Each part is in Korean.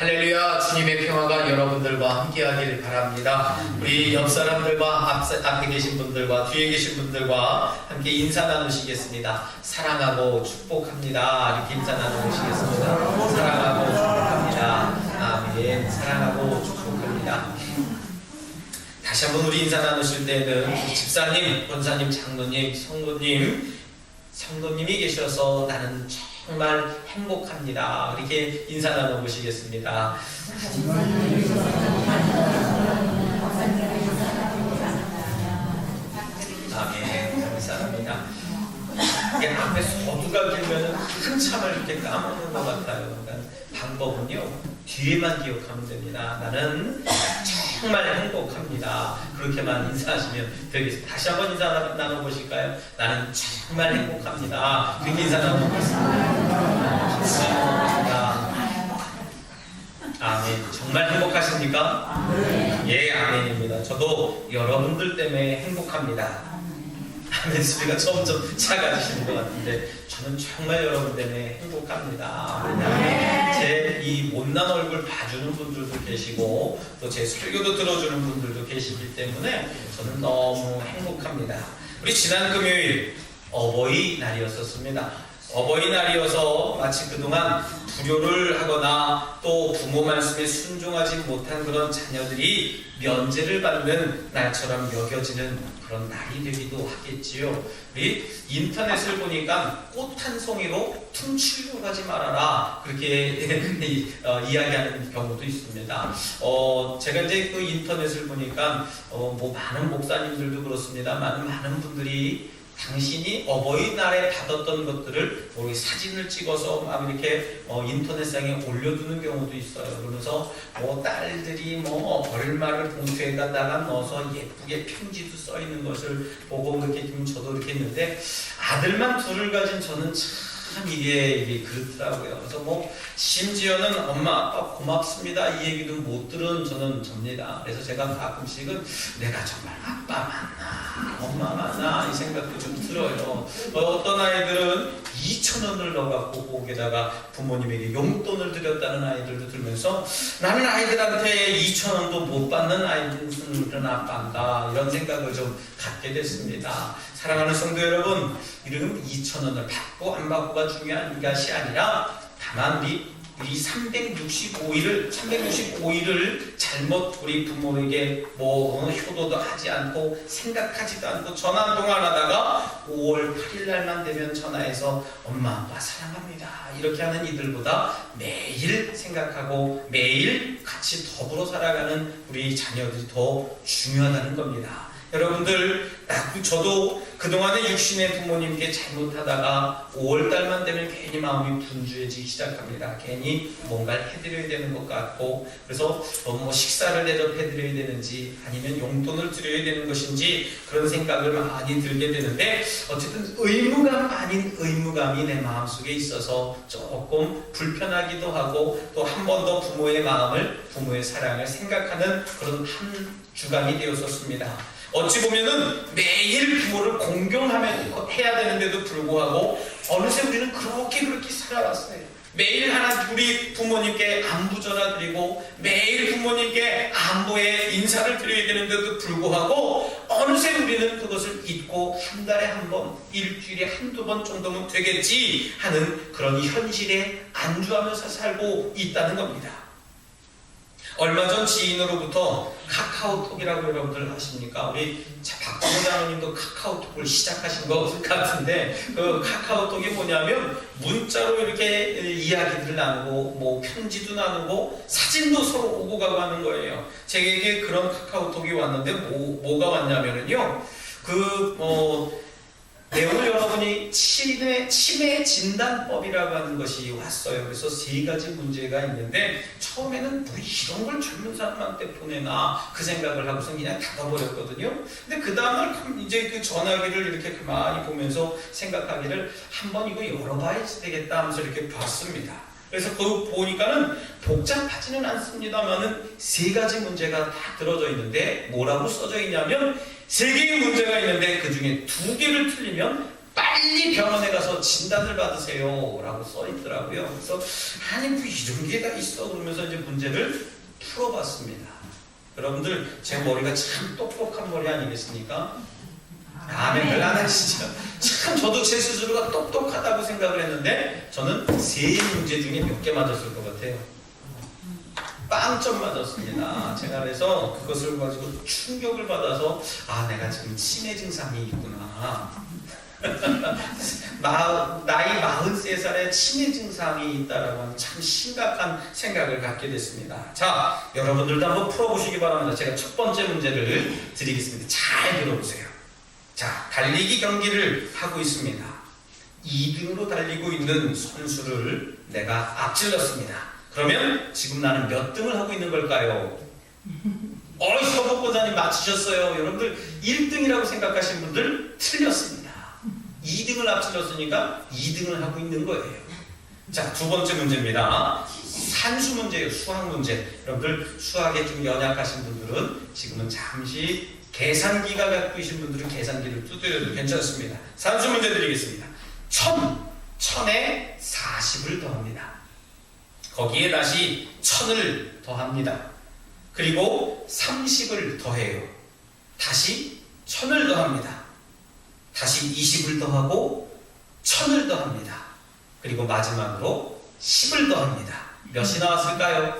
할렐루야. 주님의 평화가 여러분들과 함께하길 바랍니다. 우리 옆 사람들과 앞에 계신 분들과 뒤에 계신 분들과 함께 인사 나누시겠습니다. 사랑하고 축복합니다. 이렇게 인사 나누시겠습니다. 사랑하고 축복합니다. 아멘. 사랑하고 축복합니다. 다시 한번 우리 인사 나누실 때는 집사님, 권사님, 장로님, 성도님이 계셔서 나는 정말 행복합니다. 이렇게 인사 나눠보시겠습니다. 아멘. 감사합니다. 이게 앞에 서두가 길면 한참을 이렇게 까먹는 것 같아요. 그러니까 방법은요, 뒤에만 기억하면 됩니다. 나는 정말 행복합니다. 그렇게만 인사하시면 되겠습니다. 다시 한번 인사 나눠보실까요? 나는 정말 행복합니다. 그렇게 인사 나눠보겠습니다. 아멘. 정말 행복하십니까? 예, 아멘입니다. 저도 여러분들 때문에 행복합니다. 아멘 소리가 점점 작아지시는 것 같은데 저는 정말 여러분 때문에 행복합니다. 왜냐하면 제 이 못난 얼굴 봐주는 분들도 계시고 또 제 설교도 들어주는 분들도 계시기 때문에 저는 너무 행복합니다. 우리 지난 금요일 어버이날이었었습니다. 어버이날이어서 마치 그동안 불효를 하거나 또 부모 말씀에 순종하지 못한 그런 자녀들이 면제를 받는 날처럼 여겨지는 그런 날이 되기도 하겠지요. 우리 인터넷을 보니까 꽃 한 송이로 퉁치려고 하지 말아라 그렇게 이야기하는 경우도 있습니다. 제가 이제 그 인터넷을 보니까 뭐 많은 목사님들도 그렇습니다만 많은 분들이 당신이 어버이날에 받았던 것들을 우리 사진을 찍어서 막 이렇게 인터넷상에 올려두는 경우도 있어요. 그러면서 딸들이 벌말을 봉투에다가 넣어서 예쁘게 편지도 써 있는 것을 보고 그렇게 저도 이렇게 했는데 아들만 둘을 가진 저는 참 이게 그렇더라고요. 그래서 심지어는 엄마 아빠 고맙습니다 이 얘기도 못 들은 저는 접니다. 그래서 제가 가끔씩은 내가 정말 아빠 맞나 엄마 맞나 이 생각도 좀 들어요. 어떤 아이들은 2,000원을 넣어갖고 거기에다가 부모님에게 용돈을 드렸다는 아이들도 들면서 나는 아이들한테 2,000원도 못 받는 아이들은 아빠인가 이런 생각을 좀 갖게 됐습니다. 사랑하는 성도 여러분, 이런 2,000원을 받고 안 받고가 중요한 것이 아니라 다만 우리 365일을 잘못 우리 부모에게 효도도 하지 않고 생각하지도 않고 전화 한 통화를 하다가 5월 8일 날만 되면 전화해서 엄마 아빠 사랑합니다 이렇게 하는 이들보다 매일 생각하고 매일 같이 더불어 살아가는 우리 자녀들이 더 중요하다는 겁니다. 여러분들, 저도 그동안에 육신의 부모님께 잘못하다가 5월달만 되면 괜히 마음이 분주해지기 시작합니다. 괜히 뭔가를 해드려야 되는 것 같고, 그래서 식사를 대접해드려야 되는지 아니면 용돈을 드려야 되는 것인지 그런 생각을 많이 들게 되는데, 어쨌든 의무감 아닌 의무감이 내 마음속에 있어서 조금 불편하기도 하고 또 한 번 더 부모의 마음을, 부모의 사랑을 생각하는 그런 한 주간이 되었었습니다. 어찌 보면은 매일 부모를 공경해야 되는데도 불구하고 어느새 우리는 그렇게 살아왔어요. 매일 우리 부모님께 안부 전화드리고 매일 부모님께 안부의 인사를 드려야 되는데도 불구하고 어느새 우리는 그것을 잊고 한 달에 한 번, 일주일에 한두 번 정도면 되겠지 하는 그런 현실에 안주하면서 살고 있다는 겁니다. 얼마 전 지인으로부터 카카오톡이라고 여러분들 아십니까? 우리 박정호 장로님도 카카오톡을 시작하신 것 같은데 그 카카오톡이 뭐냐면 문자로 이렇게 이야기들을 나누고 편지도 나누고 사진도 서로 오고 가고 하는 거예요. 제게 그런 카카오톡이 왔는데 뭐가 왔냐면요 내용을 여러분이 치매 진단법이라고 하는 것이 왔어요. 그래서 3가지 문제가 있는데 처음에는 이런 걸 젊은 사람한테 보내나 그 생각을 하고서 그냥 닫아버렸거든요. 근데 그 다음날 이제 그 전화기를 이렇게 가만히 보면서 생각하기를 한번 이거 열어봐야 되겠다 하면서 이렇게 봤습니다. 그래서 그거 보니까는 복잡하지는 않습니다만은 3가지 문제가 다 들어져 있는데 뭐라고 써져 있냐면 3개의 문제가 있는데 그 중에 2개를 틀리면 빨리 빨리 병원에 가서 진단을 받으세요 라고 써 있더라고요. 그래서 아니 뭐 이런 게 다 있어 그러면서 이제 문제를 풀어봤습니다. 여러분들 제 머리가 참 똑똑한 머리 아니겠습니까? 아멘을 안 하시죠? 참 저도 제 스스로가 똑똑하다고 생각을 했는데 저는 세 문제 중에 몇 개 맞았을 것 같아요. 빵점 맞았습니다. 제가 그래서 그것을 가지고 충격을 받아서 아 내가 지금 치매 증상이 있구나. 나이 43살에 치매 증상이 있다라고 하는 참 심각한 생각을 갖게 됐습니다. 자, 여러분들도 한번 풀어보시기 바랍니다. 제가 첫 번째 문제를 드리겠습니다. 잘 들어보세요. 자, 달리기 경기를 하고 있습니다. 2등으로 달리고 있는 선수를 내가 앞질렀습니다. 그러면 지금 나는 몇 등을 하고 있는 걸까요? 서복보자님 맞히셨어요. 여러분들 1등이라고 생각하시는 분들 틀렸습니다. 2등을 앞질렀으니까 2등을 하고 있는 거예요. 자, 두 번째 문제입니다. 산수 문제예요. 수학 문제. 여러분들 수학에 좀 연약하신 분들은 지금은 잠시 계산기가 갖고 계신 분들은 계산기를 두드려도 괜찮습니다. 산수 문제 드리겠습니다. 1000에 40을 더합니다. 거기에 다시 1000을 더합니다. 그리고 30을 더해요. 다시 1000을 더합니다. 다시 20을 더하고 1000을 더합니다. 그리고 마지막으로 10을 더합니다. 몇이 나왔을까요?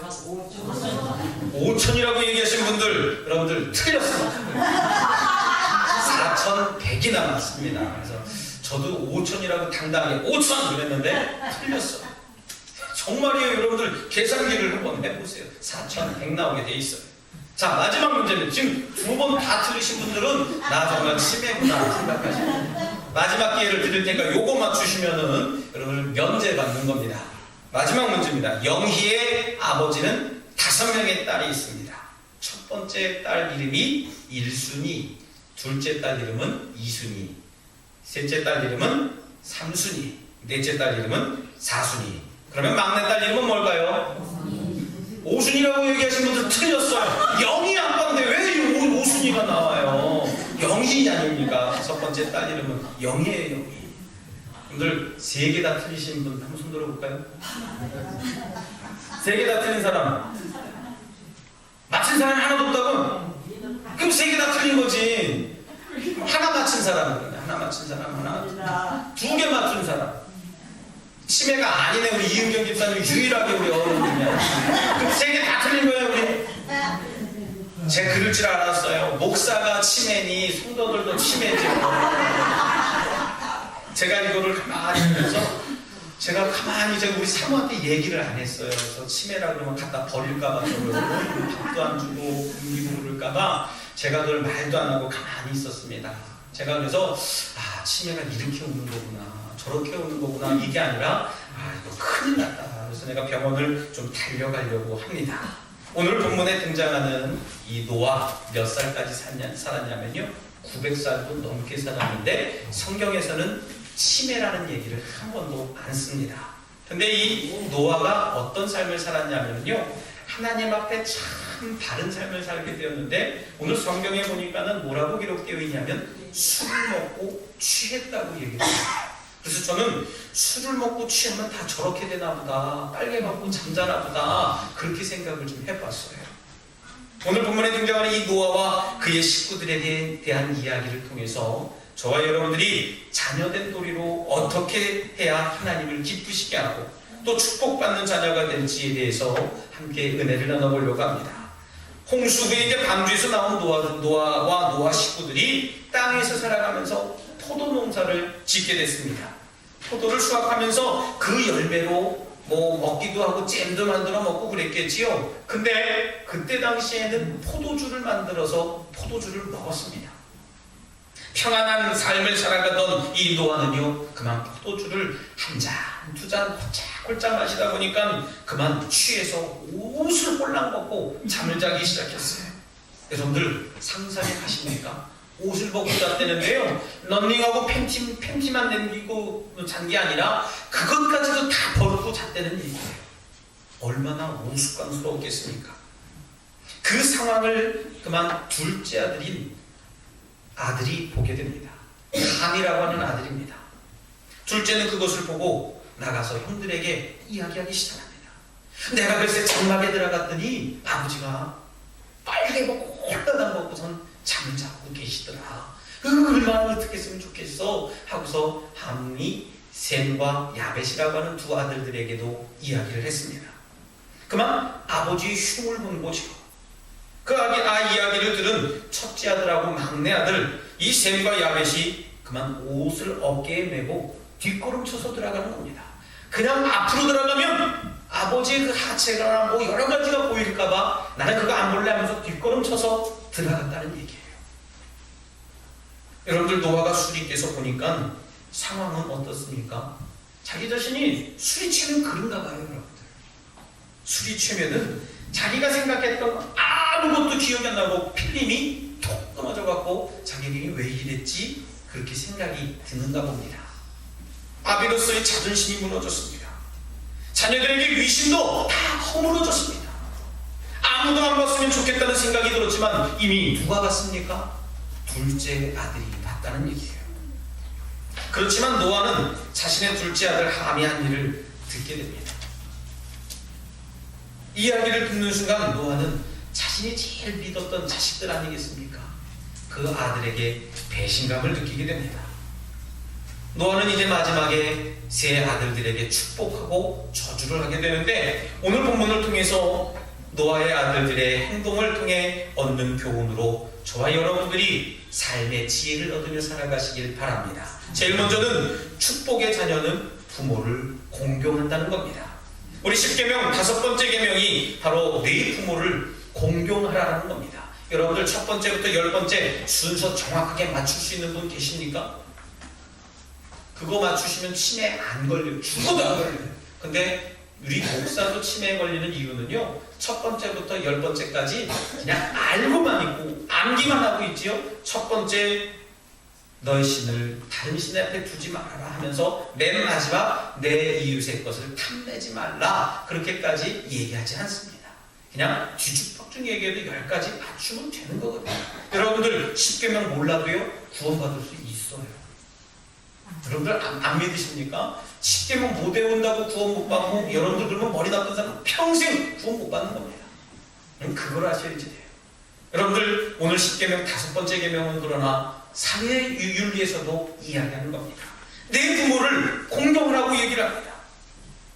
5000이라고 얘기하신 분들 여러분들 틀렸습니다. 4100이 나왔습니다. 그래서 저도 5000이라고 당당하게 5000 그랬는데 틀렸어요. 정말이에요. 여러분들 계산기를 한번 해보세요. 4100 나오게 돼 있어요. 자, 마지막 문제는 지금 두 번 다 틀리신 분들은 나 정말 치매구나 생각하시고 마지막 기회를 드릴 테니까 요거 맞추시면은 여러분들 면제 받는 겁니다. 마지막 문제입니다. 영희의 아버지는 5명의 딸이 있습니다. 첫 번째 딸 이름이 1순위, 둘째 딸 이름은 2순위, 셋째 딸 이름은 3순위, 넷째 딸 이름은 4순위. 그러면 막내 딸 이름은 뭘까요? 5순위라고 얘기하신 분들 틀렸어요. 영희 아빠인데 왜 5순위가 나와요? 영희 아닙니까? 첫 번째 딸 이름은 영희예요. 영희. 분들 3개 다 틀리신 분 한번 손 들어볼까요? 3개 다 틀린 사람 맞힌 사람이 하나도 없다고? 그럼 3개 다 틀린 거지. 하나 맞힌 사람, 하나 맞힌 사람, 하나 2개 맞춘 사람. 치매가 아니네. 우리 이은경 집사님 유일하게 우리 어른이냐. 그럼 3개 다 틀린 거예요 우리? 제 그럴 줄 알았어요. 목사가 치매니 성도들도 치매죠. 제가 이거를 가만히 보면서 제가 가만히 우리 사모한테 얘기를 안 했어요. 그래서 치매라 그러면 갖다 버릴까봐 저를 밥도 안 주고 굶기고 그럴까봐 제가 그걸 말도 안 하고 가만히 있었습니다. 제가 그래서 치매가 이렇게 오는 거구나 저렇게 오는 거구나 이게 아니라 이거 큰일 났다. 그래서 내가 병원을 좀 달려가려고 합니다. 오늘 본문에 등장하는 이 노아 몇 살까지 살았냐면요 900살도 넘게 살았는데 성경에서는 치매라는 얘기를 한 번도 안 씁니다. 근데 이 노아가 어떤 삶을 살았냐면요 하나님 앞에 참 바른 삶을 살게 되었는데 오늘 성경에 보니까는 뭐라고 기록되어 있냐면 술을 먹고 취했다고 얘기합니다. 그래서 저는 술을 먹고 취하면 다 저렇게 되나 보다 빨개 먹고 잠자나 보다 그렇게 생각을 좀 해봤어요. 오늘 본문에 등장하는 이 노아와 그의 식구들에 대한 이야기를 통해서 저와 여러분들이 자녀된 도리로 어떻게 해야 하나님을 기쁘시게 하고 또 축복받는 자녀가 될지에 대해서 함께 은혜를 나눠보려고 합니다. 홍수 후에 이제 방주에서 나온 노아와 노아 식구들이 땅에서 살아가면서 포도 농사를 짓게 됐습니다. 포도를 수확하면서 그 열매로 먹기도 하고 잼도 만들어 먹고 그랬겠지요. 근데 그때 당시에는 포도주를 만들어서 포도주를 먹었습니다. 평안한 삶을 살아가던 이 노아는요 그만 포도주를 한 잔, 두 잔 홀짝홀짝 마시다 보니까 그만 취해서 옷을 홀랑 벗고 잠을 자기 시작했어요. 여러분들 상상해 가십니까? 옷을 벗고 잤다는데요 런닝하고 팬티만 남기고 잔 게 아니라 그것까지도 다 벗고 잤다는 얘기예요. 얼마나 우스꽝스러웠겠습니까? 그 상황을 그만 둘째 아들이 보게 됩니다. 함이라고 하는 아들입니다. 둘째는 그것을 보고 나가서 형들에게 이야기하기 시작합니다. 내가 글쎄 장막에 들어갔더니 아버지가 빨개 먹고 홀라당 먹고선 잠을 자고 계시더라. 얼마나 어떻게 했으면 좋겠어 하고서 함이 셈과 야벳이라고 하는 두 아들들에게도 이야기를 했습니다. 그만 아버지의 흉을 본 거죠. 그 이야기를 들은 첫째 아들하고 막내 아들 이 셈과 야벳이 그만 옷을 어깨에 메고 뒷걸음쳐서 들어가는 겁니다. 그냥 앞으로 들어가면 아버지의 그 하체가 뭐 여러 가지가 보일까봐 나는 그거 안 볼래 하면서 뒷걸음쳐서 들어갔다는 얘기예요. 여러분들 노아가 술이 깨서 보니까 상황은 어떻습니까? 자기 자신이 술이 취하면 그런가 봐요. 여러분들 술이 취하면은 자기가 생각했던 거 아무것도 기억이 안 나고 필름이 톡 끊어져 갖고 자기에게 왜 이랬지? 그렇게 생각이 드는가 봅니다. 아비로서의 자존심이 무너졌습니다. 자녀들에게 위신도 다 허물어졌습니다. 아무도 안 봤으면 좋겠다는 생각이 들었지만 이미 누가 봤습니까? 둘째 아들이 봤다는 얘기예요. 그렇지만 노아는 자신의 둘째 아들 함이 한 일을 듣게 됩니다. 이야기를 듣는 순간 노아는 자신이 제일 믿었던 자식들 아니겠습니까? 그 아들에게 배신감을 느끼게 됩니다. 노아는 이제 마지막에 세 아들들에게 축복하고 저주를 하게 되는데 오늘 본문을 통해서 노아의 아들들의 행동을 통해 얻는 교훈으로 저와 여러분들이 삶의 지혜를 얻으며 살아가시길 바랍니다. 제일 먼저는 축복의 자녀는 부모를 공경한다는 겁니다. 우리 10계명 5번째 계명이 바로 네 부모를 공경하라는 겁니다. 여러분들 첫 번째부터 10번째 순서 정확하게 맞출 수 있는 분 계십니까? 그거 맞추시면 치매 안 걸려요. 죽어도 안 걸려요. 근데 우리 목사도 치매에 걸리는 이유는요, 첫 번째부터 10번째까지 그냥 알고만 있고 암기만 하고 있지요. 첫 번째 너의 신을 다른 신 앞에 두지 말아라 하면서 맨 마지막 내 이웃의 것을 탐내지 말라 그렇게까지 얘기하지 않습니다. 그냥 뒤죽박죽 얘기해도 10가지 맞추면 되는 거거든요. 여러분들 10계명 몰라도요 구원받을 수 있어요. 여러분들 안 믿으십니까? 10계명 못 외운다고 구원 못 받고 여러분들 그러면 머리 나쁜 사람 평생 구원 못 받는 겁니다. 그걸 아셔야지 돼요. 여러분들 오늘 10계명 5번째 계명은 그러나 사회 윤리에서도 이야기하는 겁니다. 내 부모를 공경하라고 얘기를 합니다.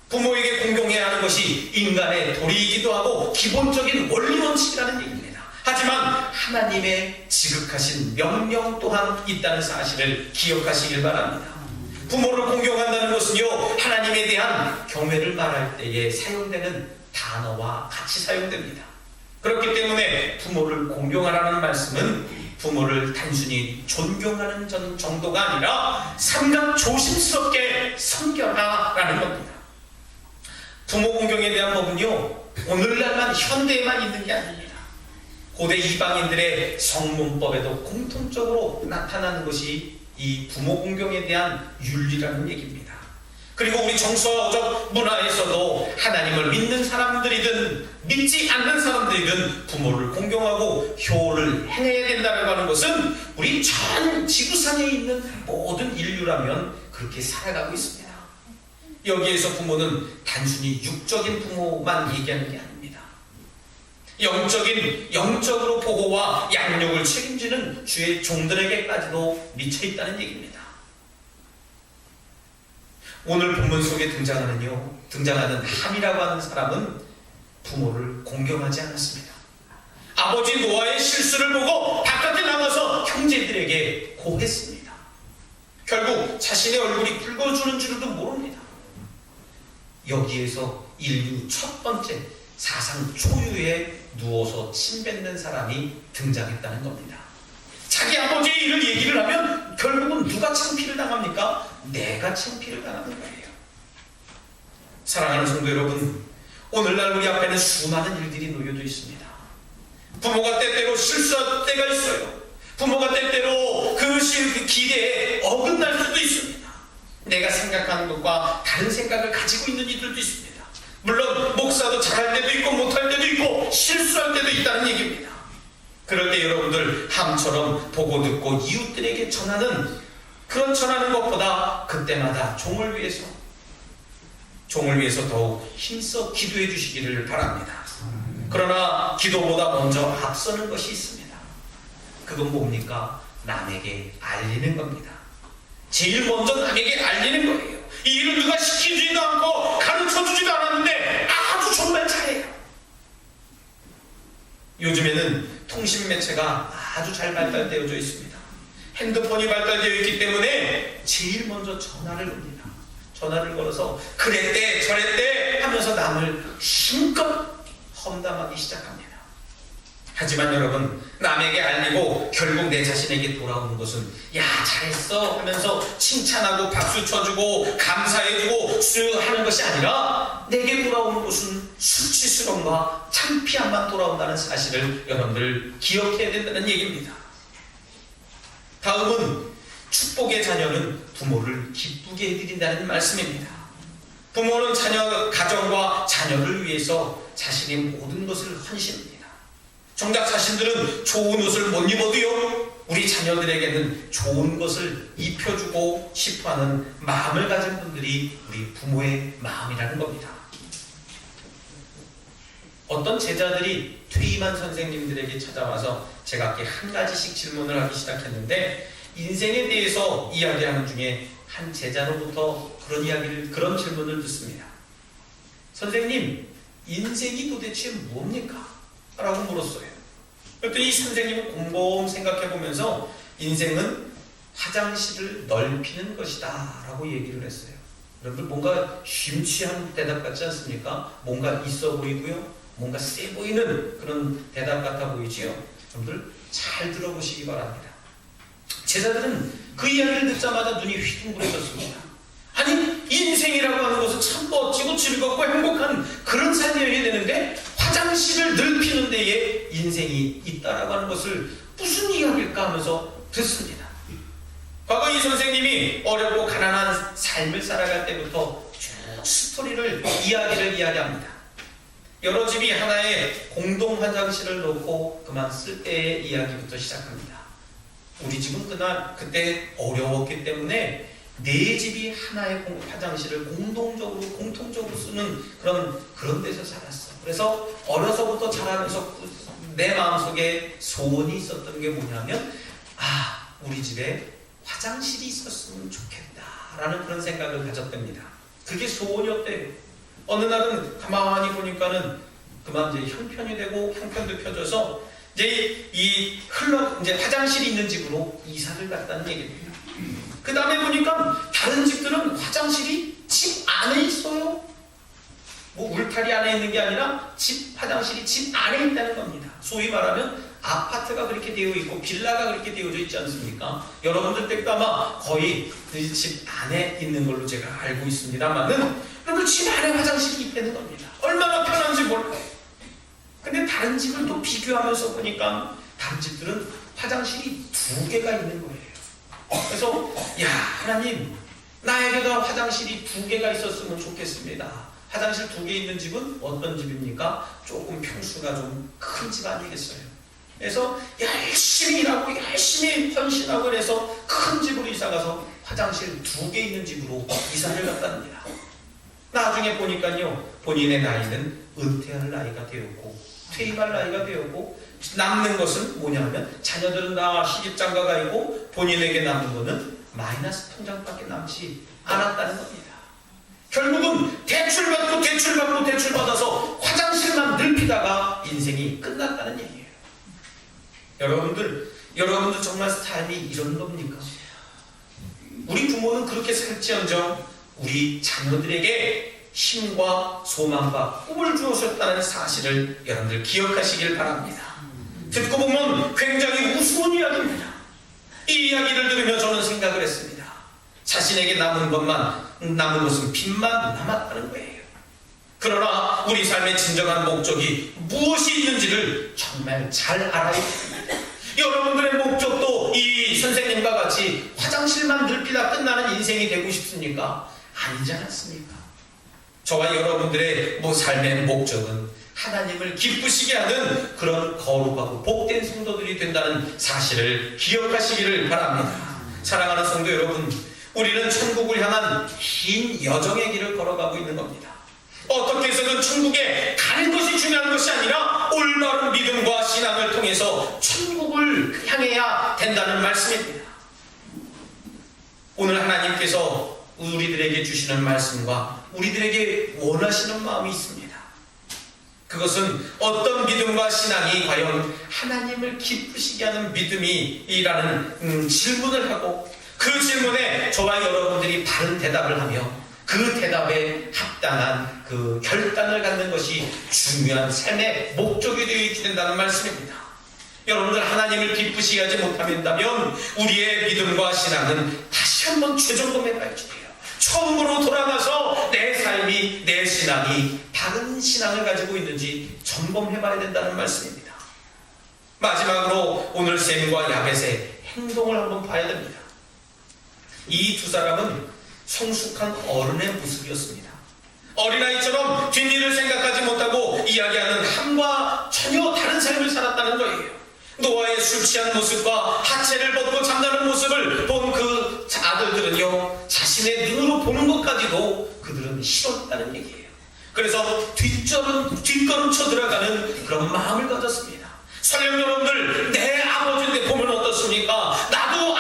부모에게 공경해야 하는 것이 인간의 도리이기도 하고 기본적인 원리 원칙이라는 얘기입니다. 하지만 하나님의 지극하신 명령 또한 있다는 사실을 기억하시길 바랍니다. 부모를 공경한다는 것은요, 하나님에 대한 경외를 말할 때에 사용되는 단어와 같이 사용됩니다. 그렇기 때문에 부모를 공경하라는 말씀은 부모를 단순히 존경하는 정도가 아니라 삼각 조심스럽게 섬겨라라는 겁니다. 부모 공경에 대한 법은요, 오늘날만 현대에만 있는 게 아닙니다. 고대 이방인들의 성문법에도 공통적으로 나타나는 것이 이 부모 공경에 대한 윤리라는 얘기입니다. 그리고 우리 정서적 문화에서도 하나님을 믿는 사람들이든 믿지 않는 사람들이든 부모를 공경하고 효를 행해야 된다고 하는 것은 우리 전 지구상에 있는 모든 인류라면 그렇게 살아가고 있습니다. 여기에서 부모는 단순히 육적인 부모만 얘기하는 게 아닙니다. 영적으로 보호와 양육을 책임지는 주의 종들에게까지도 미쳐있다는 얘기입니다. 오늘 본문 속에 등장하는 함이라고 하는 사람은 부모를 공경하지 않았습니다. 아버지 노아의 실수를 보고 바깥에 나가서 형제들에게 고했습니다. 결국 자신의 얼굴이 붉어지는 줄도 모릅니다. 여기에서 인류 첫 번째 사상 초유에 누워서 침 뱉는 사람이 등장했다는 겁니다. 자기 아버지의 일을 얘기를 하면 결국은 누가 창피를 당합니까? 내가 창피를 당하는 거예요. 사랑하는 성도 여러분, 오늘날 우리 앞에는 수많은 일들이 놓여져 있습니다. 부모가 때때로 실수할 때가 있어요. 부모가 때때로 그 기대에 어긋날 수도 있습니다. 내가 생각하는 것과 다른 생각을 가지고 있는 이들도 있습니다. 물론 목사도 잘할 때도 있고 못할 때도 있고 실수할 때도 있다는 얘기입니다. 그럴 때 여러분들 함처럼 보고 듣고 이웃들에게 전하는 그 그런 전하는 것보다 그때마다 종을 위해서 더욱 힘써 기도해 주시기를 바랍니다. 그러나 기도보다 먼저 앞서는 것이 있습니다. 그건 뭡니까? 남에게 알리는 겁니다. 제일 먼저 남에게 알리는 거예요. 이 일을 누가 시키지도 않고 가르쳐주지도 않았는데 아주 정말 잘해요. 요즘에는 통신 매체가 아주 잘 발달되어져 있습니다. 핸드폰이 발달되어 있기 때문에 제일 먼저 전화를 겁니다. 전화를 걸어서 그랬대 저랬대 하면서 남을 힘껏 험담하기 시작합니다. 하지만 여러분, 남에게 알리고 결국 내 자신에게 돌아오는 것은 야 잘했어 하면서 칭찬하고 박수 쳐주고 감사해주고 수하는 것이 아니라 내게 돌아오는 것은 수치스러움과 창피함만 돌아온다는 사실을 여러분들 기억해야 된다는 얘기입니다. 다음은 축복의 자녀는 부모를 기쁘게 해드린다는 말씀입니다. 부모는 가정과 자녀를 위해서 자신의 모든 것을 헌신합니다. 정작 자신들은 좋은 옷을 못 입어도요, 우리 자녀들에게는 좋은 것을 입혀주고 싶어하는 마음을 가진 분들이 우리 부모의 마음이라는 겁니다. 어떤 제자들이 퇴임한 선생님들에게 찾아와서 제가 한 가지씩 질문을 하기 시작했는데, 인생에 대해서 이야기하는 중에 한 제자로부터 그런 질문을 듣습니다. 선생님, 인생이 도대체 뭡니까? 라고 물었어요. 그랬더니 이 선생님은 곰곰 생각해보면서 인생은 화장실을 넓히는 것이다 라고 얘기를 했어요. 여러분들 뭔가 심취한 대답 같지 않습니까? 뭔가 있어 보이고요, 뭔가 세 보이는 그런 대답 같아 보이지요. 여러분들 잘 들어보시기 바랍니다. 제자들은 그 이야기를 듣자마자 눈이 휘둥그레졌습니다. 아니, 인생이라고 하는 것은 참 멋지고 즐겁고 행복한 그런 삶이어야 되는데 화장실을 넓히는 데에 인생이 있다라고 하는 것을 무슨 이야기일까 하면서 듣습니다. 과거 이 선생님이 어렵고 가난한 삶을 살아갈 때부터 쭉 스토리를 이야기합니다. 여러 집이 하나의 공동 화장실을 놓고 그만 쓸 때의 이야기부터 시작합니다. 우리 집은 그때 어려웠기 때문에 네 집이 하나의 화장실을 공통적으로 쓰는 그런 데서 살았어. 그래서 어려서부터 자라면서 내 마음속에 소원이 있었던 게 뭐냐면, 우리 집에 화장실이 있었으면 좋겠다라는 그런 생각을 가졌답니다. 그게 소원이었대요. 어느 날은 가만히 보니까는 그만 이제 형편이 되고 형편도 펴져서 이제 화장실이 있는 집으로 이사를 갔다는 얘기입니다. 그 다음에 보니까 다른 집들은 화장실이 집 안에 있어요. 뭐 울타리 안에 있는 게 아니라 화장실이 집 안에 있다는 겁니다. 소위 말하면 아파트가 그렇게 되어 있고 빌라가 그렇게 되어져 있지 않습니까? 여러분들 댁도 아마 거의 그 집 안에 있는 걸로 제가 알고 있습니다만은, 여러분 집 안에 화장실이 있다는 겁니다. 얼마나 편한지 몰라요. 근데 다른 집을 또 비교하면서 보니까 다른 집들은 화장실이 2개가 있는 거예요. 그래서 하나님, 나에게도 화장실이 2개가 있었으면 좋겠습니다. 화장실 2개 있는 집은 어떤 집입니까? 조금 평수가 좀 큰 집 아니겠어요? 그래서 열심히 일하고 열심히 헌신하고 해서 큰 집으로 이사가서 화장실 2개 있는 집으로 이사를 갔답니다. 나중에 보니까요, 본인의 나이는 은퇴할 나이가 되었고 퇴임할 나이가 되었고, 남는 것은 뭐냐면 자녀들은 다 시집장가가 있고 본인에게 남은 것은 마이너스 통장밖에 남지 않았다는 겁니다. 결국은 대출받아서 화장실만 넓히다가 인생이 끝났다는 얘기예요. 여러분들 정말 삶이 이런 겁니까? 우리 부모는 그렇게 살지언정 우리 자녀들에게 힘과 소망과 꿈을 주셨다는 사실을 여러분들 기억하시길 바랍니다. 듣고 보면 굉장히 우스운 이야기입니다. 이 이야기를 들으며 저는 생각을 했습니다. 자신에게 남은 것은 빚만 남았다는 거예요. 그러나 우리 삶의 진정한 목적이 무엇이 있는지를 정말 잘 알아야 됩니다. 여러분들의 목적도 이 선생님과 같이 화장실만 넓히다 끝나는 인생이 되고 싶습니까? 아니지 않습니까? 저와 여러분들의 삶의 목적은 하나님을 기쁘시게 하는 그런 거룩하고 복된 성도들이 된다는 사실을 기억하시기를 바랍니다. 사랑하는 성도 여러분, 우리는 천국을 향한 긴 여정의 길을 걸어가고 있는 겁니다. 어떻게 해서든 천국에 가는 것이 중요한 것이 아니라 올바른 믿음과 신앙을 통해서 천국을 향해야 된다는 말씀입니다. 오늘 하나님께서 우리들에게 주시는 말씀과 우리들에게 원하시는 마음이 있습니다. 그것은 어떤 믿음과 신앙이 과연 하나님을 기쁘시게 하는 믿음이라는 질문을 하고, 그 질문에 저와 여러분들이 바른 대답을 하며 그 대답에 합당한 그 결단을 갖는 것이 중요한 삶의 목적이 되어 있게 된다는 말씀입니다. 여러분들, 하나님을 기쁘시게 하지 못한다면 우리의 믿음과 신앙은 다시 한번 재점검해 봐야지 돼요. 처음으로 돌아가서 내 삶이, 내 신앙이 바른 신앙을 가지고 있는지 점검해 봐야 된다는 말씀입니다. 마지막으로 오늘 셈과 야벳의 행동을 한번 봐야 됩니다. 이 두 사람은 성숙한 어른의 모습이었습니다. 어린아이처럼 뒷일을 생각하지 못하고 이야기하는 함과 전혀 다른 삶을 살았다는 거예요. 노아의 술 취한 모습과 하체를 벗고 잠자는 모습을 본 그 아들들은요, 자신의 눈으로 보는 것까지도 그들은 싫었다는 얘기예요. 그래서 뒷걸음쳐 들어가는 그런 마음을 가졌습니다. 설령 여러분들, 내 아버지인데 보면 어떻습니까? 나도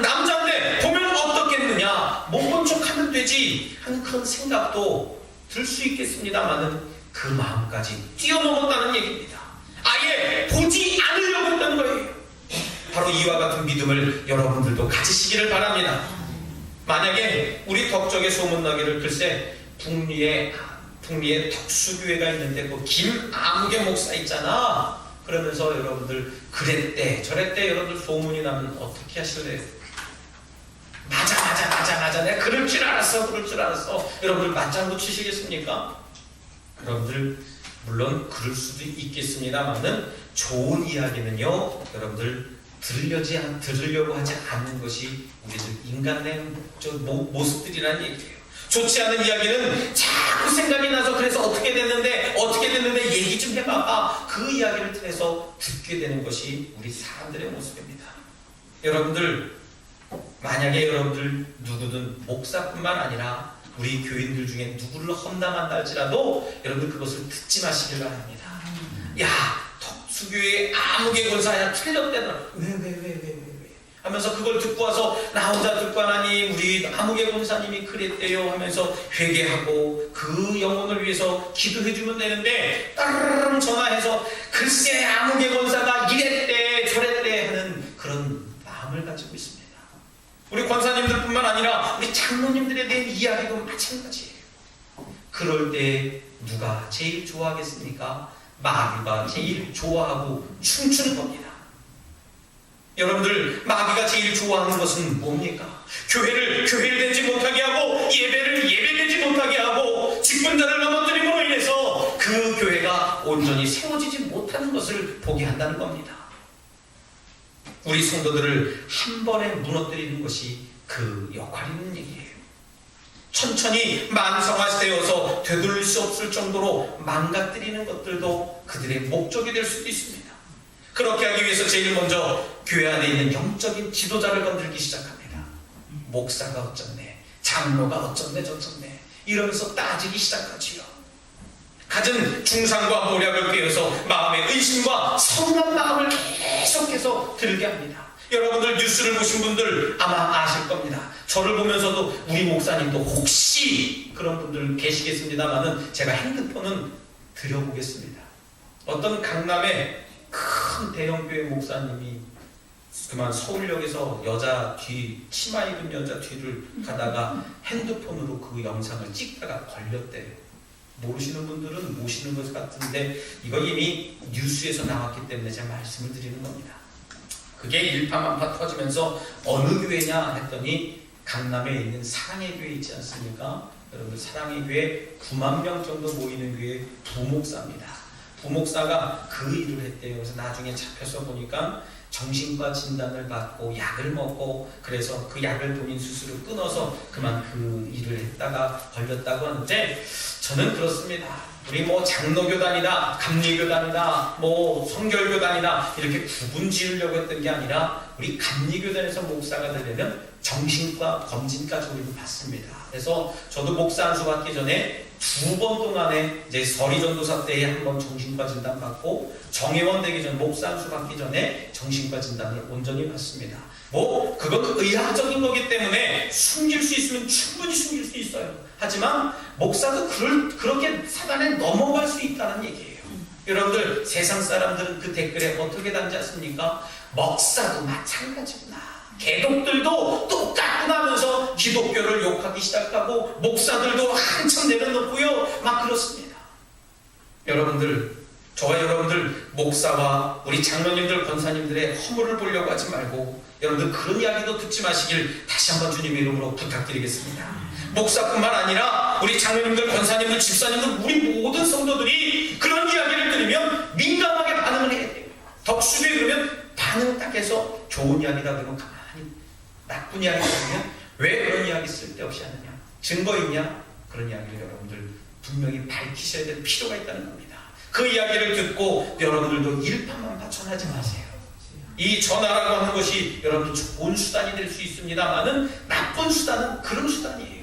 남자인데 보면 어떻겠느냐, 못 본 척 하면 되지 하는 그런 생각도 들 수 있겠습니다만은 그 마음까지 뛰어넘었다는 얘기입니다. 아예 보지 않으려고 했다는 거예요. 바로 이와 같은 믿음을 여러분들도 가지시기를 바랍니다. 만약에 우리 덕적에 소문나기를, 글쎄 북리에 덕수교회가 있는데 그 김아무개 목사 있잖아, 그러면서 여러분들 그랬대 저랬대 여러분들 소문이 나면 어떻게 하실래요? 맞아 내가 그럴 줄 알았어 여러분들 맞장구 치시겠습니까? 여러분들 물론 그럴 수도 있겠습니다만은 좋은 이야기는요, 여러분들 들으려고 하지 않는 것이 우리들 인간의 모습들이라는 얘기예요. 좋지 않은 이야기는 자꾸 생각이 나서 그래서 어떻게 됐는데 얘기 좀 해봐봐, 그 이야기를 통해서 듣게 되는 것이 우리 사람들의 모습입니다. 여러분들, 만약에 여러분들 누구든 목사뿐만 아니라 우리 교인들 중에 누구를 험담한다 할지라도 여러분들 그것을 듣지 마시길 바랍니다. 야, 덕수교회 아무개 권사야 틀렸대더라. 왜 하면서 그걸 듣고 와서 나 혼자 듣고 하나님 우리 아무개 권사님이 그랬대요 하면서 회개하고 그 영혼을 위해서 기도해주면 되는데, 따르릉 전화해서 글쎄 아무개 권사가 이랬대 저랬대 하는 그런 마음을 가지고 있습니다. 우리 권사님들뿐만 아니라 우리 장로님들에 대한 이야기도 마찬가지예요. 그럴 때 누가 제일 좋아하겠습니까? 마귀가 제일 좋아하고 춤추는 겁니다. 여러분들, 마귀가 제일 좋아하는 것은 뭡니까? 교회를 되지 못하게 하고 예배를 예배되지 못하게 하고 직분자를 넘어뜨림으로 인해서 그 교회가 온전히 세워지지 못하는 것을 보게 한다는 겁니다. 우리 성도들을 한 번에 무너뜨리는 것이 그 역할이 있는 얘기예요. 천천히 만성화되어서 되돌릴 수 없을 정도로 망가뜨리는 것들도 그들의 목적이 될 수도 있습니다. 그렇게 하기 위해서 제일 먼저 교회 안에 있는 영적인 지도자를 건들기 시작합니다. 목사가 어쩌네, 장로가 어쩌네 저쩌네 이러면서 따지기 시작하지요. 갖은 중상과 모략을 꿰어서 마음의 의심과 서운한 마음을 계속해서 들게 합니다. 여러분들 뉴스를 보신 분들 아마 아실 겁니다. 저를 보면서도 우리 목사님도 혹시 그런 분들 계시겠습니다만은 제가 핸드폰은 드려보겠습니다. 어떤 강남의 큰 대형교회 목사님이 그만 서울역에서 치마 입은 여자 뒤를 가다가 핸드폰으로 그 영상을 찍다가 걸렸대요. 모르시는 분들은 모시는 것 같은데 이거 이미 뉴스에서 나왔기 때문에 제가 말씀을 드리는 겁니다. 그게 일파만파 터지면서 어느 교회냐 했더니 강남에 있는 사랑의 교회 있지 않습니까? 여러분, 사랑의 교회 9만 명 정도 모이는 교회 부목사입니다. 부목사가 그 일을 했대요. 그래서 나중에 잡혀서 보니까 정신과 진단을 받고 약을 먹고 그래서 그 약을 본인 스스로 끊어서 그만 그 일을 했다가 걸렸다고 하는데 저는 그렇습니다. 우리 뭐 장로교단이나 감리교단이나 뭐 성결교단이나 이렇게 구분 지으려고 했던 게 아니라 우리 감리교단에서 목사가 되려면 정신과 검진까지 우리는 받습니다. 그래서 저도 목사 안수 받기 전에 2번 동안에 이제 서리전도사 때에 한번 정신과 진단 받고 정회원 되기 전 목사 안수 받기 전에 정신과 진단을 온전히 받습니다. 뭐 그건 의학적인 거기 때문에 숨길 수 있으면 충분히 숨길 수 있어요. 하지만 목사도 그렇게 사단에 넘어갈 수 있다는 얘기예요. 여러분들 세상 사람들은 그 댓글에 어떻게 단지 않습니까? 목사도 마찬가지구나. 개독들도 똑같구나 하면서 기독교를 욕하기 시작하고 목사들도 한참 내려놓고요. 막 그렇습니다. 여러분들, 저와 여러분들 목사와 우리 장로님들, 권사님들의 허물을 보려고 하지 말고 여러분들 그런 이야기도 듣지 마시길 다시 한번 주님의 이름으로 부탁드리겠습니다. 목사뿐만 아니라 우리 장로님들, 권사님들, 집사님들, 우리 모든 성도들이 그런 이야기를 들으면 민감하게 반응을 해야 돼요. 덕수교에 그러면 반응 딱 해서 좋은 이야기다 그러면 가만히, 나쁜 이야기 들으면 왜 그런 이야기 쓸데없이 하느냐, 증거 있냐, 그런 이야기를 여러분들 분명히 밝히셔야 될 필요가 있다는 겁니다. 그 이야기를 듣고 여러분들도 일파만파천하지 마세요. 이 전화라고 하는 것이 여러분들 좋은 수단이 될 수 있습니다만은 나쁜 수단은 그런 수단이에요.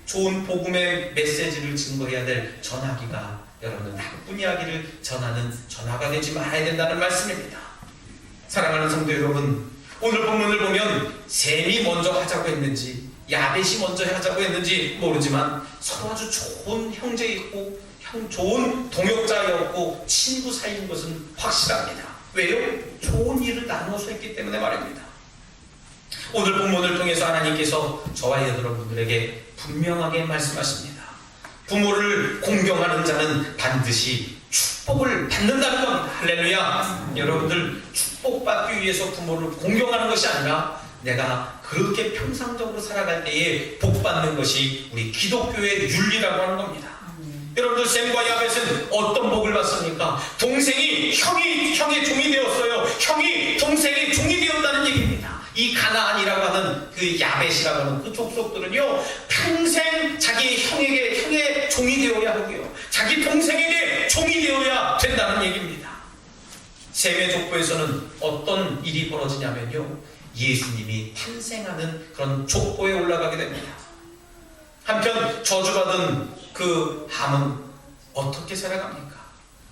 좋은 복음의 메시지를 증거해야 될 전화기가 여러분들 나쁜 이야기를 전하는 전화가 되지 말아야 된다는 말씀입니다. 사랑하는 성도 여러분, 오늘 본문을 보면 셈이 먼저 하자고 했는지 야벳이 먼저 하자고 했는지 모르지만 서로 아주 좋은 형제였고 좋은 동역자였고 친구 사이인 것은 확실합니다. 왜요? 좋은 일을 나누어서 했기 때문에 말입니다. 오늘 본문을 통해서 하나님께서 저와 여러분들에게 분명하게 말씀하십니다. 부모를 공경하는 자는 반드시 축복을 받는다는 겁니다. 할렐루야. 여러분들 축복받기 위해서 부모를 공경하는 것이 아니라 내가 그렇게 평상적으로 살아갈 때에 복받는 것이 우리 기독교의 윤리라고 하는 겁니다. 여러분들 셈과 야벳은 어떤 복을 받습니까? 동생이 형의 종이 되었어요. 형이 동생의 종이 되었다는 얘기입니다. 이 가나안이라고 하는 그 야벳이라고 하는 그 족속들은요, 평생 자기 형의 종이 되어야 하고요, 자기 동생에게 종이 되어야 된다는 얘기입니다. 셈의 족보에서는 어떤 일이 벌어지냐면요, 예수님이 탄생하는 그런 족보에 올라가게 됩니다. 한편 저주받은 그 함은 어떻게 살아갑니까?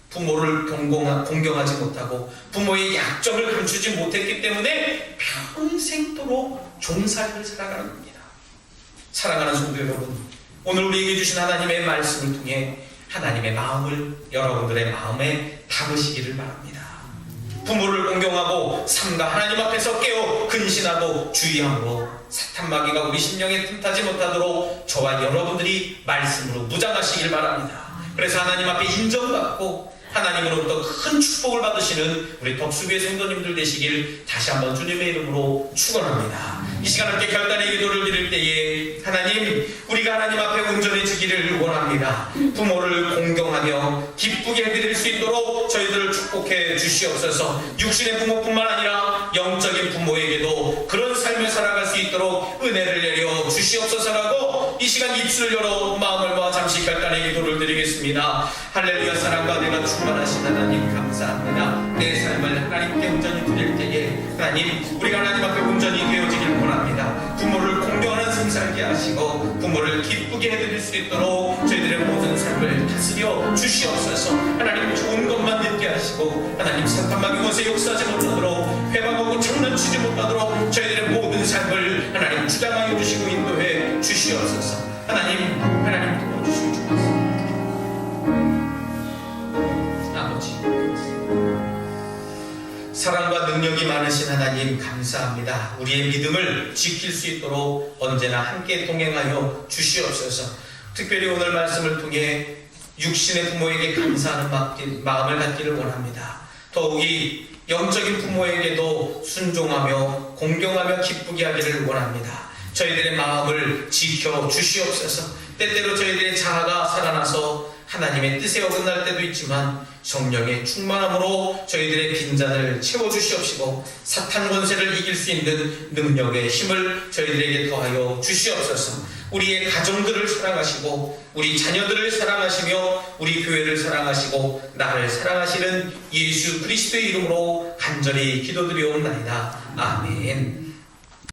부모를 공경하지 못하고 부모의 약점을 감추지 못했기 때문에 평생도록 종살이를 살아가는 겁니다. 사랑하는 성도 여러분, 오늘 우리에게 주신 하나님의 말씀을 통해 하나님의 마음을 여러분들의 마음에 담으시기를 바랍니다. 부모를 공경하고 삼가 하나님 앞에서 깨어 근신하고 주의함으로 사탄마귀가 우리 심령에 틈타지 못하도록 저와 여러분들이 말씀으로 무장하시길 바랍니다. 그래서 하나님 앞에 인정받고 하나님으로부터 큰 축복을 받으시는 우리 덕수교의 성도님들 되시길 다시 한번 주님의 이름으로 축원합니다. 이 시간 함께 결단의 기도를 드릴 때에 하나님, 우리가 하나님 앞에 온전해지기를 원합니다. 부모를 공경하며 기쁘게 해드릴 수 있도록 저희들을 축복해 주시옵소서. 육신의 부모뿐만 아니라 영적인 부모에게도 그런 삶을 살아갈 수 있도록 은혜를 내려 주시옵소서라고 이 시간 입술을 열어 마음을 모아 잠시 결단의 기도를 드리겠습니다. 할렐루야. 사랑과 내가 충만하신 하나님 감사합니다. 내 삶을 하나님께 온전히 드릴 때에 하나님, 우리가 하나님 앞에 온전히 되어지길 원합니다. 부모를 공경하는 삶 살게 하시고 부모를 기쁘게 해드릴 수 있도록 저희들의 모든 삶을 다스려 주시옵소서. 하나님, 좋은 것만 듣게 하시고 하나님, 사탄마귀 것에 역사하지 못하도록 회방하고 장난치지 못하도록 저희들의 모든 삶을 하나님 주장하여 주시고 인도해 주시옵소서. 하나님 도와주시기 주옵소서. 사랑과 능력이 많으신 하나님 감사합니다. 우리의 믿음을 지킬 수 있도록 언제나 함께 동행하여 주시옵소서. 특별히 오늘 말씀을 통해 육신의 부모에게 감사하는 마음을 갖기를 원합니다. 더욱이 영적인 부모에게도 순종하며 공경하며 기쁘게 하기를 원합니다. 저희들의 마음을 지켜 주시옵소서. 때때로 저희들의 자아가 살아나서 하나님의 뜻에 어긋날 때도 있지만 성령의 충만함으로 저희들의 빈잔을 채워주시옵시고 사탄 권세를 이길 수 있는 능력의 힘을 저희들에게 더하여 주시옵소서. 우리의 가정들을 사랑하시고 우리 자녀들을 사랑하시며 우리 교회를 사랑하시고 나를 사랑하시는 예수 그리스도의 이름으로 간절히 기도드리옵나이다. 아멘.